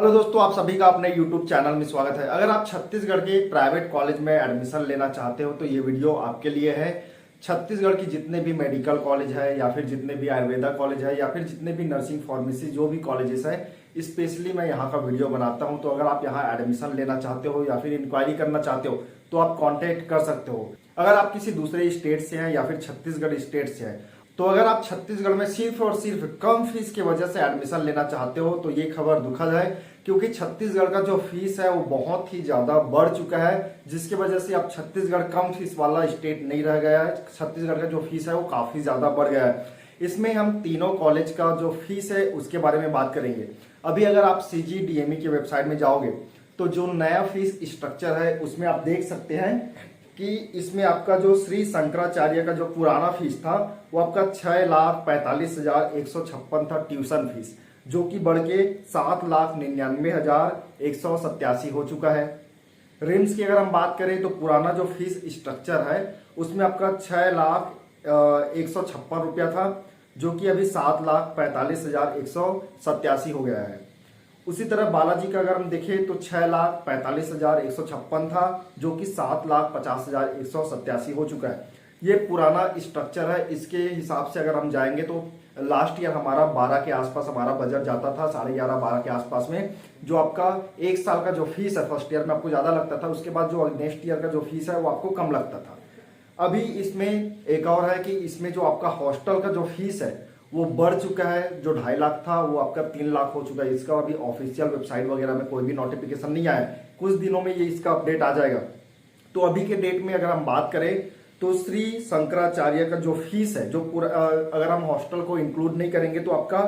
Hello दोस्तों, आप सभी का अपने YouTube चैनल में स्वागत है। अगर आप छत्तीसगढ़ के प्राइवेट कॉलेज में एडमिशन लेना चाहते हो तो ये वीडियो आपके लिए है। छत्तीसगढ़ की जितने भी मेडिकल कॉलेज है या फिर जितने भी आयुर्वेदा कॉलेज है या फिर जितने भी नर्सिंग फार्मेसी जो भी कॉलेजेस है, स्पेशली मैं यहाँ का वीडियो बनाता हूँ। तो अगर आप यहाँ एडमिशन लेना चाहते हो या फिर इंक्वायरी करना चाहते हो तो आप कॉन्टेक्ट कर सकते हो। अगर आप किसी दूसरे स्टेट से हैं या फिर छत्तीसगढ़ स्टेट से हैं, तो अगर आप छत्तीसगढ़ में सिर्फ और सिर्फ कम फीस की वजह से एडमिशन लेना चाहते हो तो ये खबर दुखद है, क्योंकि छत्तीसगढ़ का जो फीस है वो बहुत ही ज्यादा बढ़ चुका है, जिसकी वजह से अब छत्तीसगढ़ कम फीस वाला स्टेट नहीं रह गया है। छत्तीसगढ़ का जो फीस है वो काफी ज्यादा बढ़ गया है। इसमें हम तीनों कॉलेज का जो फीस है उसके बारे में बात करेंगे। अभी अगर आप CGDME की वेबसाइट में जाओगे तो जो नया फीस स्ट्रक्चर है उसमें आप देख सकते हैं कि इसमें आपका जो श्री शंकराचार्य का जो पुराना फीस था वो आपका 6,45,156 था ट्यूशन फीस, जो कि बढ़ के 7,99,187 हो चुका है। रिम्स की अगर हम बात करें तो पुराना जो फीस स्ट्रक्चर है उसमें आपका 6,01,56 रुपया था, जो कि अभी 7,45,187 हो गया है। उसी तरह बालाजी का अगर हम देखें तो 6,45,156 था, जो कि 7,50,187 हो चुका है। ये पुराना स्ट्रक्चर है। इसके हिसाब से अगर हम जाएंगे तो लास्ट ईयर हमारा 12 के आसपास हमारा बजट जाता था, 11.5-12 के आसपास में। जो आपका एक साल का जो फीस है फर्स्ट ईयर में आपको ज्यादा लगता था, उसके बाद जो नेक्स्ट ईयर का जो फीस है वो आपको कम लगता था। अभी इसमें एक और है कि इसमें जो आपका हॉस्टल का जो फीस है वो बढ़ चुका है। जो 2.5 लाख था वो आपका 3 लाख हो चुका है। इसका अभी ऑफिशियल वेबसाइट वगैरह में कोई भी नोटिफिकेशन नहीं आया है, कुछ दिनों में ये इसका अपडेट आ जाएगा। तो अभी के डेट में अगर हम बात करें तो श्री शंकराचार्य का जो फीस है, जो पूरा अगर हम हॉस्टल को इंक्लूड नहीं करेंगे तो आपका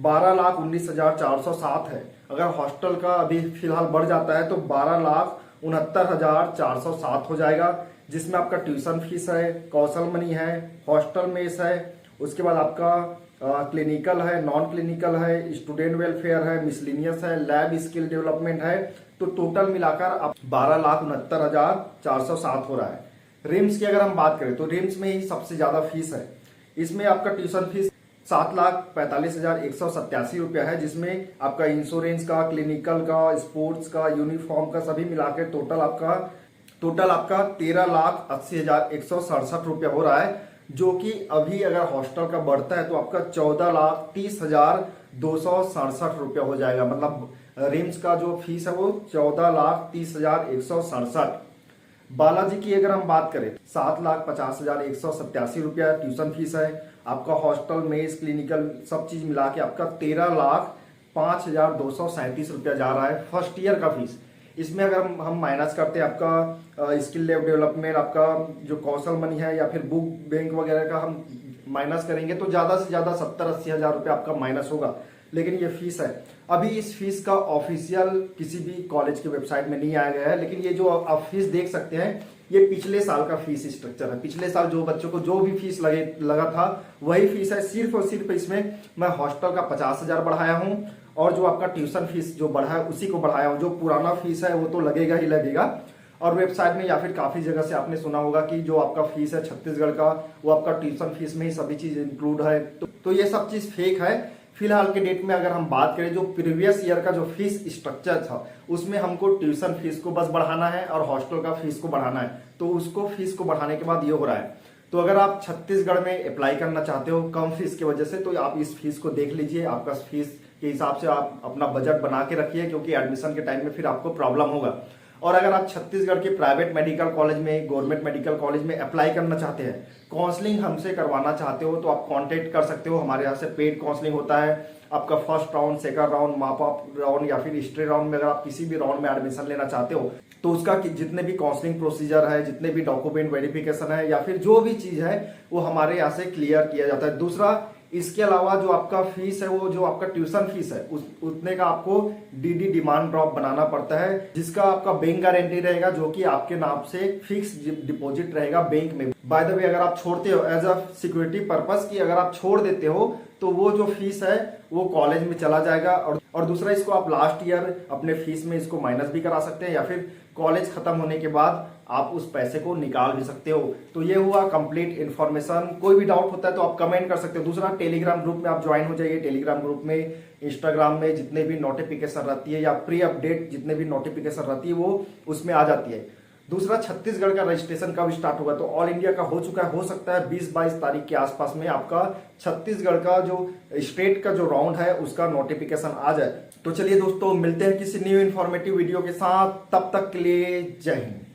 12,19,407 है। अगर हॉस्टल का अभी फिलहाल बढ़ जाता है तो 12,69,407 हो जाएगा, जिसमें आपका ट्यूशन फीस है, कौशल मनी है, हॉस्टल मेस है, उसके बाद आपका क्लिनिकल है, नॉन क्लिनिकल है, स्टूडेंट वेलफेयर है, मिसलिनियस है, लैब स्किल डेवलपमेंट है। तो टोटल मिलाकर आप 12,69,407 हो रहा है। रिम्स की अगर हम बात करें तो रिम्स में ही सबसे ज्यादा फीस है। इसमें आपका ट्यूशन फीस 7,45,187 रुपया है, जिसमें आपका इंश्योरेंस का, क्लिनिकल का, स्पोर्ट्स का, यूनिफॉर्म का सभी मिलाकर टोटल आपका 13,80,167 रुपया हो रहा है, जो कि अभी अगर हॉस्टल का बढ़ता है तो आपका 14,30,267 रुपया हो जाएगा। मतलब रिम्स का जो फीस है वो 14,30,167। बालाजी की अगर हम बात करें 7,50,187 रुपया ट्यूशन फीस है। आपका हॉस्टल मेस क्लिनिकल सब चीज मिला के आपका 13,05,237 रुपया जा रहा है फर्स्ट ईयर का फीस। इसमें अगर हम माइनस करते हैं आपका स्किल डेवलपमेंट, आपका जो कौशल मनी है या फिर बुक बैंक वगैरह का हम माइनस करेंगे तो ज्यादा से ज्यादा 70-80 हजार रुपया आपका माइनस होगा। लेकिन ये फीस है। अभी इस फीस का ऑफिशियल किसी भी कॉलेज की वेबसाइट में नहीं आया गया है, लेकिन ये जो आप फीस देख सकते हैं ये पिछले साल का फीस स्ट्रक्चर है। पिछले साल जो बच्चों को जो भी फीस लगा था वही फीस है। सिर्फ और सिर्फ इसमें मैं हॉस्टल का 50,000 बढ़ाया हूँ और जो आपका ट्यूशन फीस जो बढ़ा है उसी को बढ़ाया हूँ। जो पुराना फीस है वो तो लगेगा ही लगेगा। और वेबसाइट में या फिर काफी जगह से आपने सुना होगा कि जो आपका फीस है छत्तीसगढ़ का वो आपका ट्यूशन फीस में ही सभी चीज इंक्लूड है। तो ये सब चीज फेक है। फिलहाल के डेट में अगर हम बात करें जो प्रीवियस ईयर का जो फीस स्ट्रक्चर था उसमें हमको ट्यूशन फीस को बस बढ़ाना है और हॉस्टल का फीस को बढ़ाना है। तो उसको फीस को बढ़ाने के बाद ये हो रहा है। तो अगर आप छत्तीसगढ़ में अप्लाई करना चाहते हो कम फीस की वजह से तो आप इस फीस को देख लीजिए। आपका फीस के हिसाब से आप अपना बजट बना के रखिए, क्योंकि एडमिशन के टाइम में फिर आपको प्रॉब्लम होगा। और अगर आप छत्तीसगढ़ के प्राइवेट मेडिकल कॉलेज में, गवर्नमेंट मेडिकल कॉलेज में अप्लाई करना चाहते हैं, काउंसलिंग हमसे करवाना चाहते हो तो आप कांटेक्ट कर सकते हो। हमारे यहाँ से पेड काउंसलिंग होता है। आपका फर्स्ट राउंड, सेकंड राउंड, माप अप राउंड या फिर हिस्ट्री राउंड में अगर आप किसी भी राउंड में एडमिशन लेना चाहते हो तो उसका जितने भी काउंसलिंग प्रोसीजर है, जितने भी डॉक्यूमेंट वेरिफिकेशन है या फिर जो भी चीज है वो हमारे यहाँ से क्लियर किया जाता है। दूसरा, इसके अलावा जो आपका फीस है वो जो आपका ट्यूशन फीस है उतने का आपको DD डिमांड ड्रॉप बनाना पड़ता है, जिसका आपका बैंक गारंटी रहेगा, जो कि आपके नाम से फिक्स डिपॉजिट रहेगा बैंक में। बाय द वे अगर आप छोड़ते हो एज अ सिक्योरिटी पर्पस की अगर आप छोड़ देते हो तो वो जो फीस है वो कॉलेज में चला जाएगा। और दूसरा, इसको आप लास्ट ईयर अपने फीस में इसको माइनस भी करा सकते हैं, या फिर कॉलेज खत्म होने के बाद आप उस पैसे को निकाल भी सकते हो। तो ये हुआ कंप्लीट इन्फॉर्मेशन। कोई भी डाउट होता है तो आप कमेंट कर सकते हो। दूसरा, टेलीग्राम ग्रुप में आप ज्वाइन हो जाइए। टेलीग्राम ग्रुप में इंस्टाग्राम में जितने भी नोटिफिकेशन रहती है या प्री अपडेट जितने भी नोटिफिकेशन रहती है वो उसमें आ जाती है। दूसरा, छत्तीसगढ़ का रजिस्ट्रेशन कब स्टार्ट होगा, तो ऑल इंडिया का हो चुका है। हो सकता है 20-22 तारीख के आसपास में आपका छत्तीसगढ़ का जो स्टेट का जो राउंड है उसका नोटिफिकेशन आ जाए। तो चलिए दोस्तों, मिलते हैं किसी न्यू इन्फॉर्मेटिव वीडियो के साथ। तब तक के लिए जय हिंद।